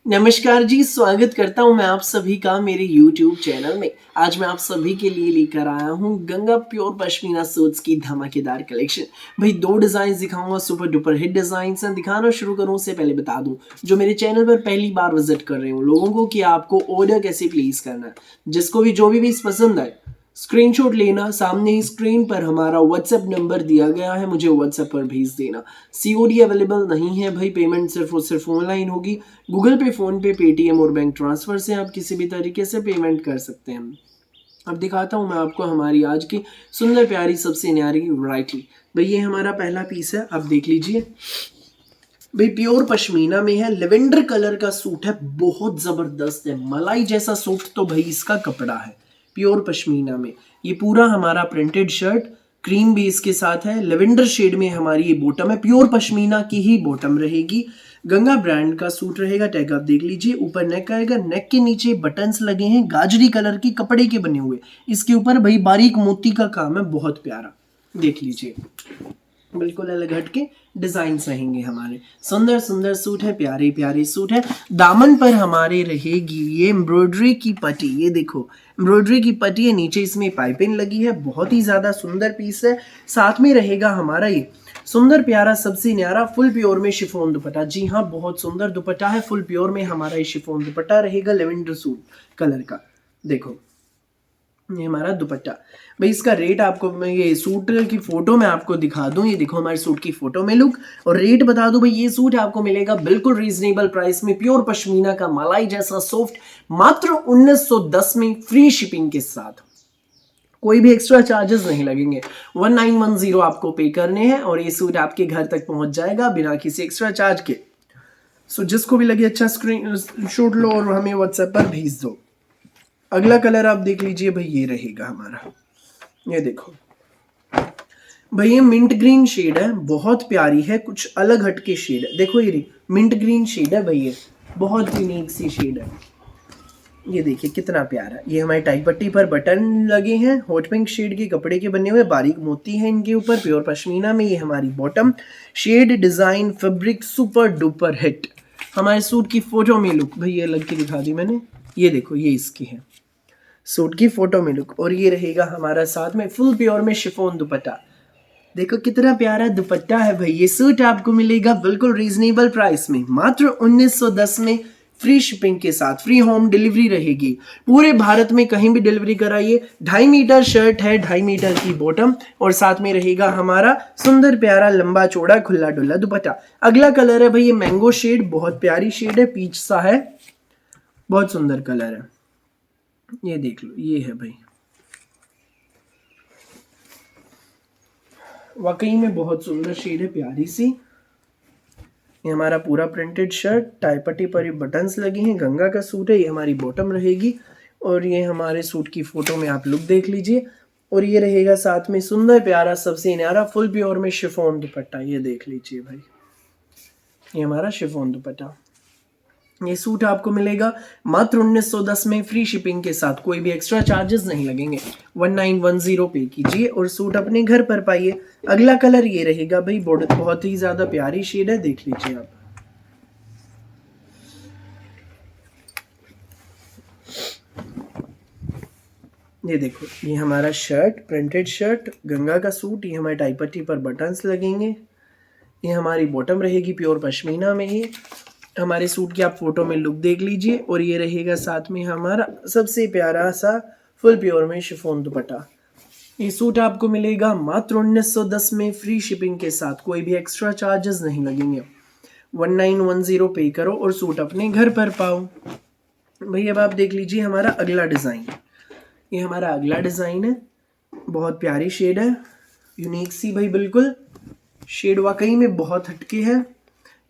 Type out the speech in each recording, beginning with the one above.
नमस्कार जी, स्वागत करता हूँ मैं आप सभी का मेरे YouTube चैनल में। आज मैं आप सभी के लिए लेकर आया हूँ गंगा प्योर पश्मीना सूट्स की धमाकेदार कलेक्शन। भाई 2 डिज़ाइन्स दिखाऊंगा, सुपर डुपर हिट डिज़ाइन्स हैं। दिखाना शुरू करूँ उससे पहले बता दूँ, जो मेरे चैनल पर पहली बार विजिट कर रहे हो लोगों को, कि आपको ऑर्डर कैसे प्लेस करना है। जिसको भी जो भी पीस पसंद आए स्क्रीनशॉट लेना, सामने ही स्क्रीन पर हमारा व्हाट्सएप नंबर दिया गया है, मुझे व्हाट्सएप पर भेज देना। सीओडी अवेलेबल नहीं है भाई, पेमेंट सिर्फ और सिर्फ ऑनलाइन होगी। गूगल पे, फोन पे, पेटीएम और बैंक ट्रांसफर से आप किसी भी तरीके से पेमेंट कर सकते हैं। अब दिखाता हूँ मैं आपको हमारी आज की सुंदर प्यारी सबसे न्यारी वैरायटी। भाई ये हमारा पहला पीस है, आप देख लीजिए। भाई प्योर पश्मीना में है, लेवेंडर कलर का सूट है, बहुत जबरदस्त है, मलाई जैसा सूट तो भाई इसका कपड़ा है। प्योर पश्मीना में ये पूरा हमारा प्रिंटेड शर्ट, क्रीम भी इसके साथ है, लेवेंडर शेड में हमारी ये बॉटम है, प्योर पश्मीना की ही बॉटम रहेगी। गंगा ब्रांड का सूट रहेगा, टैग आप देख लीजिए। ऊपर नेक आएगा, नेक के नीचे बटन्स लगे हैं गाजरी कलर की कपड़े के बने हुए। इसके ऊपर भाई बारीक मोती का काम है, बहुत प्यारा, देख लीजिए। बिल्कुल अलग हटके डिजाइन रहेंगे हमारे। सुंदर सुंदर सूट है, प्यारे प्यारे सूट है। दामन पर हमारे रहेगी ये एम्ब्रॉयडरी की पट्टी, ये देखो एम्ब्रॉयडरी की पट्टी है, नीचे इसमें पाइपिंग लगी है, बहुत ही ज्यादा सुंदर पीस है। साथ में रहेगा हमारा ये सुंदर प्यारा सबसे न्यारा फुल प्योर में शिफॉन दुपट्टा। जी हाँ, बहुत सुंदर दुपट्टा है, फुल प्योर में हमारा ये शिफॉन दुपट्टा रहेगा, लेवेंडर सूट कलर का। देखो ये हमारा दुपट्टा। भाई इसका रेट आपको मैं ये सूट की फोटो में आपको दिखा दूं, ये देखो हमारे सूट की फोटो में लुक, और रेट बता दूं भाई ये सूट आपको मिलेगा बिल्कुल रीजनेबल प्राइस में, प्योर पश्मीना का मलाई जैसा सॉफ्ट, मात्र 1910 में, फ्री शिपिंग के साथ। कोई भी एक्स्ट्रा चार्जेस नहीं लगेंगे, 1910 आपको पे करने हैं और ये सूट आपके घर तक पहुंच जाएगा बिना किसी एक्स्ट्रा चार्ज के। सो जिसको भी लगे अच्छा स्क्रीन शॉट लो और हमें व्हाट्सएप पर भेज दो। अगला कलर आप देख लीजिए भाई, ये रहेगा हमारा, ये देखो भाई ये मिंट ग्रीन शेड है, बहुत प्यारी है, कुछ अलग हटके शेड है। देखो ये मिंट ग्रीन शेड है भाई, ये बहुत यूनिक सी शेड है। ये देखिए कितना प्यारा, ये हमारी टाई पट्टी पर बटन लगे हैं, हॉट पिंक शेड के कपड़े के बने हुए, बारीक मोती है इनके ऊपर, प्योर पश्मीना में। ये हमारी bottom, shade, design, fabric super duper hit. हमारे सूट की फोटो में लुक भाई ये लग के दिखा दी मैंने, ये देखो ये इसकी है सूट की फोटो में लुक। और ये रहेगा हमारा साथ में फुल प्योर में शिफॉन दुपट्टा। देखो कितना प्यारा दुपट्टा है भाई। ये सूट आपको मिलेगा बिल्कुल रीजनेबल प्राइस में, मात्र 1910 में, फ्री शिपिंग के साथ, फ्री होम डिलीवरी रहेगी। पूरे भारत में कहीं भी डिलीवरी कराइए। 2.5 मीटर शर्ट है, 2.5 मीटर की बॉटम, और साथ में रहेगा हमारा सुंदर प्यारा लंबा चौड़ा खुला डुल्ला दुपट्टा। अगला कलर है भाई ये मैंगो शेड, बहुत प्यारी शेड है, पीच सा है, बहुत सुंदर कलर है, ये देख लो, ये है भाई, वाकई में बहुत सुंदर शेड है, प्यारी सी। ये हमारा पूरा प्रिंटेड शर्ट, टाई पट्टी पर ये बटन्स लगे हैं, गंगा का सूट है, ये हमारी बॉटम रहेगी। और ये हमारे सूट की फोटो में आप लुक देख लीजिए। और ये रहेगा साथ में सुंदर प्यारा सबसे न्यारा फुल प्योर में शिफॉन दुपट्टा, ये देख लीजिए भाई, ये हमारा शिफॉन दुपट्टा। ये सूट आपको मिलेगा मात्र 1910 में, फ्री शिपिंग के साथ, कोई भी एक्स्ट्रा चार्जेस नहीं लगेंगे। 1910 पे कीजिए और सूट अपने घर पर पाइए। अगला कलर ये रहेगा भाई, बहुत ही ज्यादा प्यारी शेड है, देख लीजिए आप। ये देखो ये हमारा शर्ट, प्रिंटेड शर्ट, गंगा का सूट, ये हमारे टाई पट्टी पर बटन्स लगेंगे। ये हमारी बॉटम रहेगी प्योर पश्मीना में ही। हमारे सूट की आप फोटो में लुक देख लीजिए। और ये रहेगा साथ में हमारा सबसे प्यारा सा फुल प्योर में शिफॉन दुपट्टा। ये सूट आपको मिलेगा मात्र 1910 में, फ्री शिपिंग के साथ, कोई भी एक्स्ट्रा चार्जेस नहीं लगेंगे। 1910 पे करो और सूट अपने घर पर पाओ। भाई अब आप देख लीजिए हमारा अगला डिज़ाइन। ये हमारा अगला डिज़ाइन है, बहुत प्यारी शेड है, यूनिक सी भाई, बिल्कुल शेड वाकई में बहुत हटके है।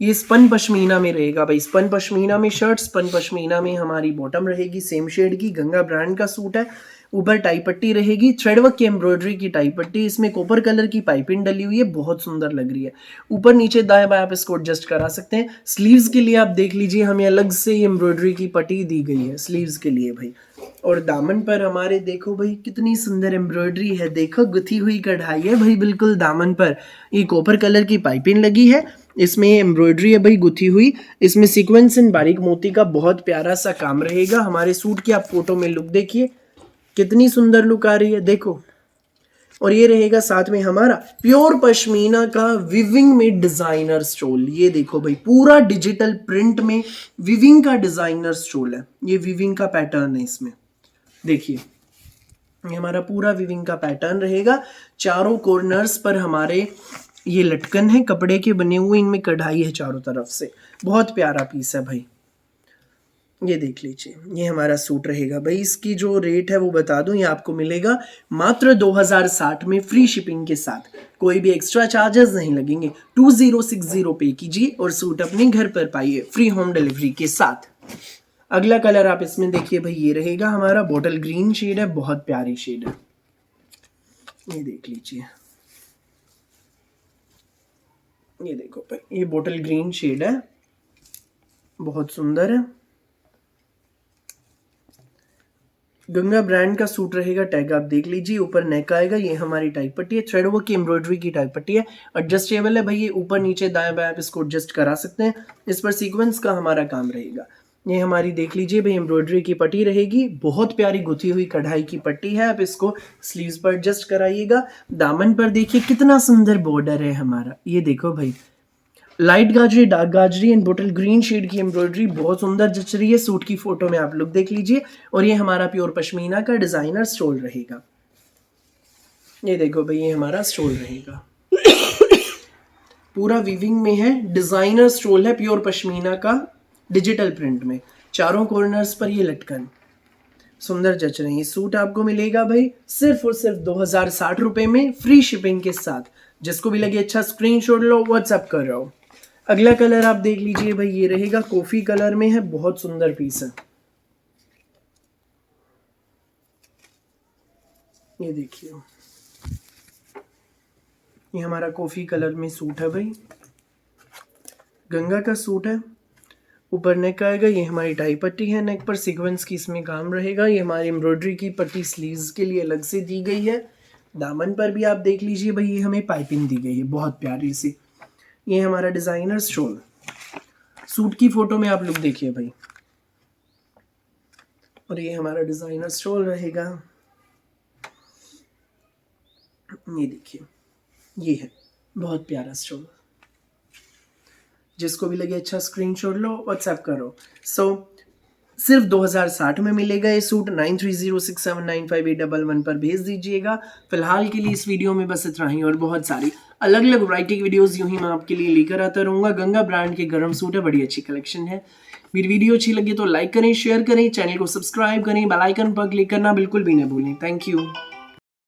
ये स्पन पश्मीना में रहेगा भाई, स्पन पश्मीना में शर्ट, स्पन पश्मीना में हमारी बॉटम रहेगी सेम शेड की, गंगा ब्रांड का सूट है। ऊपर टाई पट्टी रहेगी, थ्रेडवर्क की एम्ब्रॉयडरी की टाई पट्टी, इसमें कॉपर कलर की पाइपिंग डली हुई है, बहुत सुंदर लग रही है। ऊपर नीचे दाएं बाएं आप इसको एडजस्ट करा सकते हैं। स्लीव्स के लिए आप देख लीजिए, हमें अलग से एम्ब्रॉयडरी की पट्टी दी गई है स्लीव्स के लिए भाई। और दामन पर हमारे देखो भाई कितनी सुंदर एम्ब्रॉयडरी है, देखो गुथी हुई कढ़ाई है भाई, बिल्कुल दामन पर ये कॉपर कलर की पाइपिंग लगी है। इसमें एम्ब्रॉयडरी है भाई गुथी हुई, इसमें सीक्वेंस एंड बारीक मोती का बहुत प्यारा सा काम रहेगा। हमारे सूट की आप फोटो में लुक देखिए, कितनी सुंदर लुक आ रही है, देखो। और ये रहेगा साथ में हमारा प्योर पश्मीना का विविंग में डिजाइनर स्टोल। ये देखो भाई, पूरा डिजिटल प्रिंट में विविंग का डिजाइनर स्टोल है। ये विविंग का पैटर्न है इसमें, देखिए ये हमारा पूरा विविंग का पैटर्न रहेगा। चारों कॉर्नर्स पर हमारे ये लटकन है कपड़े के बने हुए, इनमें कढ़ाई है चारों तरफ से। बहुत प्यारा पीस है भाई, ये देख लीजिए। ये हमारा सूट रहेगा भाई। इसकी जो रेट है वो बता दूं, ये आपको मिलेगा मात्र 2060 में फ्री शिपिंग के साथ। कोई भी एक्स्ट्रा चार्जेस नहीं लगेंगे। 2060 पे कीजिए और सूट अपने घर पर पाइए फ्री होम डिलीवरी के साथ। अगला कलर आप इसमें देखिए भाई, ये रहेगा हमारा बॉटल ग्रीन शेड है, बहुत प्यारी शेड है, ये देख लीजिए। ये देखो भाई, ये बॉटल ग्रीन शेड है, बहुत सुंदर है। गंगा ब्रांड का सूट रहेगा। टैग आप देख लीजिए, ऊपर नेक आएगा, ये हमारी टाइप पट्टी है, थ्रेड वर्क की एम्ब्रॉयडरी की टाइप पट्टी है, एडजस्टेबल है भाई। ये ऊपर नीचे दाएं बाएं आप इसको एडजस्ट करा सकते हैं। इस पर सीक्वेंस का हमारा काम रहेगा। ये हमारी देख लीजिए भाई एम्ब्रॉयडरी की पट्टी रहेगी, बहुत प्यारी गुथी हुई कढ़ाई की पट्टी है। आप इसको स्लीव्स पर एडजस्ट कराइएगा। दामन पर देखिए कितना सुंदर बॉर्डर है हमारा, ये देखो भाई, लाइट गाजरी, डार्क गाजरी एंड बोटल ग्रीन शेड की एम्ब्रॉयडरी बहुत सुंदर जच रही है। सूट की फोटो में आप लोग देख लीजिए। और ये हमारा प्योर पश्मीना का डिजाइनर स्टोल रहेगा। ये देखो भाई, ये हमारा स्टोल रहेगा, पूरा वीविंग में है, डिजाइनर स्टोल है प्योर पश्मीना का डिजिटल प्रिंट में। चारों कॉर्नर्स पर ये लटकन सुंदर जच रही है। सूट आपको मिलेगा भाई सिर्फ और सिर्फ 2060 रुपए में फ्री शिपिंग के साथ। जिसको भी लगे अच्छा स्क्रीनशॉट लो, व्हाट्सएप कर रहा हो। अगला कलर आप देख लीजिए भाई, ये रहेगा कॉफी कलर में है, बहुत सुंदर पीस है, ये देखिए। ये हमारा कॉफी कलर में सूट है भाई, गंगा का सूट है। ऊपर नेक आएगा, ये हमारी टाई पट्टी है, नेक पर सीक्वेंस की इसमें काम रहेगा। ये हमारी एम्ब्रॉयडरी की पट्टी स्लीव्स के लिए अलग से दी गई है। दामन पर भी आप देख लीजिए भाई, ये हमें पाइपिंग दी गई है बहुत प्यारी सी। ये हमारा डिजाइनर स्टोल। सूट की फोटो में आप लोग देखिए भाई, और ये हमारा डिजाइनर स्टोल रहेगा, ये देखिए। ये है बहुत प्यारा स्टोल। जिसको भी लगे अच्छा स्क्रीनशॉट लो, व्हाट्सएप करो। सिर्फ 2060 में मिलेगा ये सूट। 9306795811 पर भेज दीजिएगा। फिलहाल के लिए इस वीडियो में बस इतना ही, और बहुत सारी अलग अलग वैरायटी की वीडियोस यूं ही मैं आपके लिए लेकर आता रहूँगा। गंगा ब्रांड के गर्म सूट है, बड़ी अच्छी कलेक्शन है। मेरी वीडियो अच्छी लगी तो लाइक करें, शेयर करें, चैनल को सब्सक्राइब करें, बेल आइकन पर क्लिक करना बिल्कुल भी न भूलें। Thank you.